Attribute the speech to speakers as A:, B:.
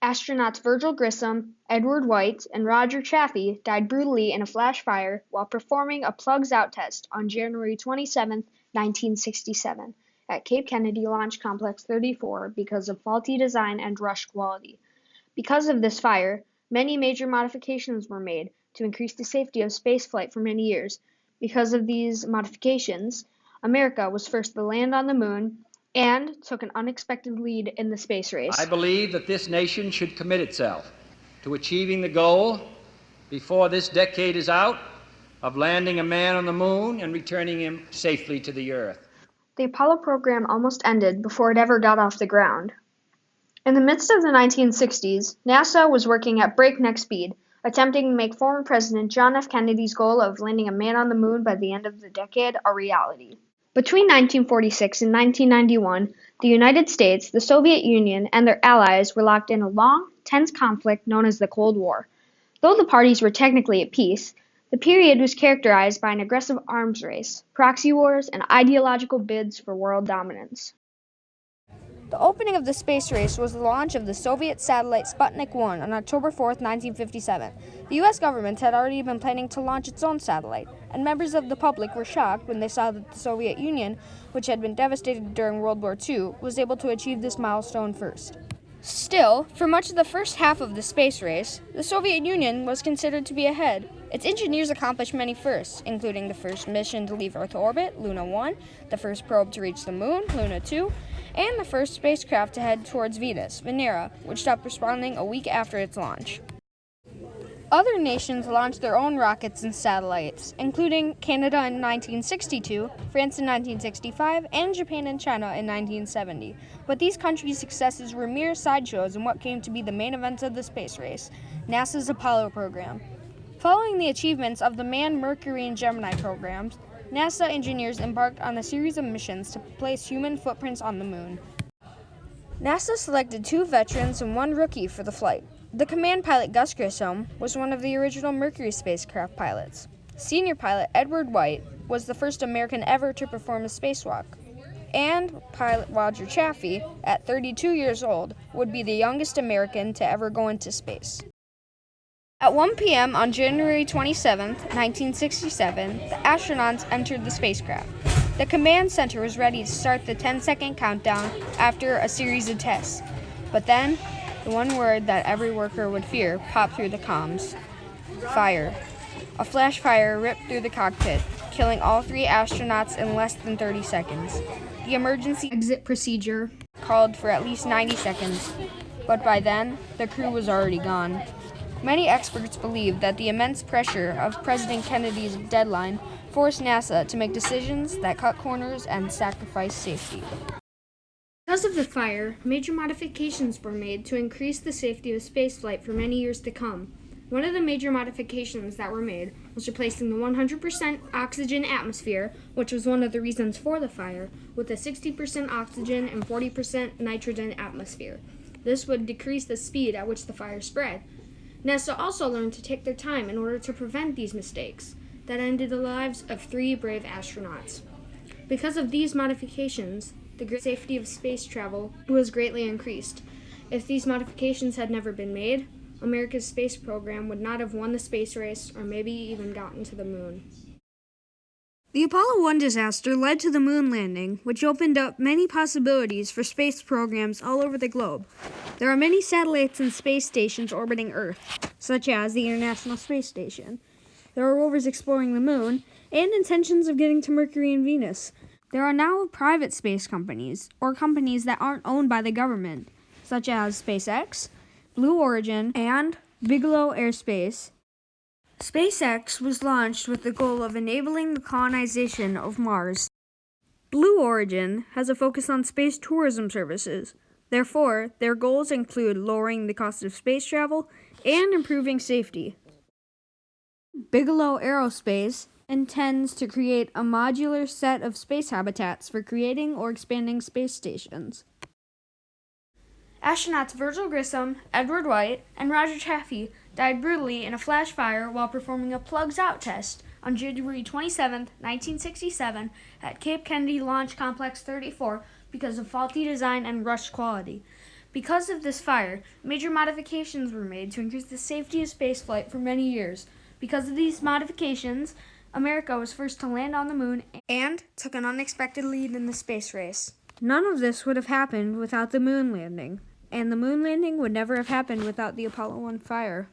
A: Astronauts Virgil Grissom, Edward White, and Roger Chaffee died brutally in a flash fire while performing a plugs-out test on January 27, 1967, at Cape Kennedy Launch Complex 34 because of faulty design and rush quality. Because of this fire, many major modifications were made to increase the safety of spaceflight for many years. Because of these modifications, America was first to land on the moon and took an unexpected lead in the space race.
B: I believe that this nation should commit itself to achieving the goal, before this decade is out, of landing a man on the moon and returning him safely to the Earth.
A: The Apollo program almost ended before it ever got off the ground. In the midst of the 1960s, NASA was working at breakneck speed, attempting to make former President John F. Kennedy's goal of landing a man on the moon by the end of the decade a reality. Between 1946 and 1991, the United States, the Soviet Union, and their allies were locked in a long, tense conflict known as the Cold War. Though the parties were technically at peace, the period was characterized by an aggressive arms race, proxy wars, and ideological bids for world dominance.
C: The opening of the space race was the launch of the Soviet satellite Sputnik 1 on October 4, 1957. The U.S. government had already been planning to launch its own satellite, and members of the public were shocked when they saw that the Soviet Union, which had been devastated during World War II, was able to achieve this milestone first. Still, for much of the first half of the space race, the Soviet Union was considered to be ahead. Its engineers accomplished many firsts, including the first mission to leave Earth orbit, Luna 1, the first probe to reach the Moon, Luna 2, and the first spacecraft to head towards Venus, Venera, which stopped responding a week after its launch. Other nations launched their own rockets and satellites, including Canada in 1962, France in 1965, and Japan and China in 1970. But these countries' successes were mere sideshows in what came to be the main events of the space race, NASA's Apollo program. Following the achievements of the Manned Mercury and Gemini programs, NASA engineers embarked on a series of missions to place human footprints on the moon. NASA selected 2 veterans and 1 rookie for the flight. The command pilot Gus Grissom was one of the original Mercury spacecraft pilots. Senior pilot Edward White was the first American ever to perform a spacewalk. And pilot Roger Chaffee, at 32 years old, would be the youngest American to ever go into space. At 1 p.m. on January 27, 1967, the astronauts entered the spacecraft. The command center was ready to start the 10-second countdown after a series of tests. But then, the one word that every worker would fear popped through the comms. Fire. A flash fire ripped through the cockpit, killing all 3 astronauts in less than 30 seconds. The emergency exit procedure called for at least 90 seconds, but by then, the crew was already gone. Many experts believe that the immense pressure of President Kennedy's deadline forced NASA to make decisions that cut corners and sacrifice safety.
A: Because of the fire, major modifications were made to increase the safety of spaceflight for many years to come. One of the major modifications that were made was replacing the 100% oxygen atmosphere, which was one of the reasons for the fire, with a 60% oxygen and 40% nitrogen atmosphere. This would decrease the speed at which the fire spread. NASA also learned to take their time in order to prevent these mistakes that ended the lives of 3 brave astronauts. Because of these modifications, the safety of space travel was greatly increased. If these modifications had never been made, America's space program would not have won the space race or maybe even gotten to the moon.
C: The Apollo 1 disaster led to the moon landing, which opened up many possibilities for space programs all over the globe. There are many satellites and space stations orbiting Earth, such as the International Space Station. There are rovers exploring the moon, and intentions of getting to Mercury and Venus. There are now private space companies, or companies that aren't owned by the government, such as SpaceX, Blue Origin, and Bigelow Aerospace. SpaceX was launched with the goal of enabling the colonization of Mars. Blue Origin has a focus on space tourism services. Therefore, their goals include lowering the cost of space travel and improving safety. Bigelow Aerospace intends to create a modular set of space habitats for creating or expanding space stations.
A: Astronauts Virgil Grissom, Edward White, and Roger Chaffee died brutally in a flash fire while performing a plugs-out test on January 27, 1967, at Cape Kennedy Launch Complex 34 because of faulty design and rushed quality. Because of this fire, major modifications were made to increase the safety of spaceflight for many years. Because of these modifications, America was first to land on the moon and took an unexpected lead in the space race.
C: None of this would have happened without the moon landing, and the moon landing would never have happened without the Apollo 1 fire.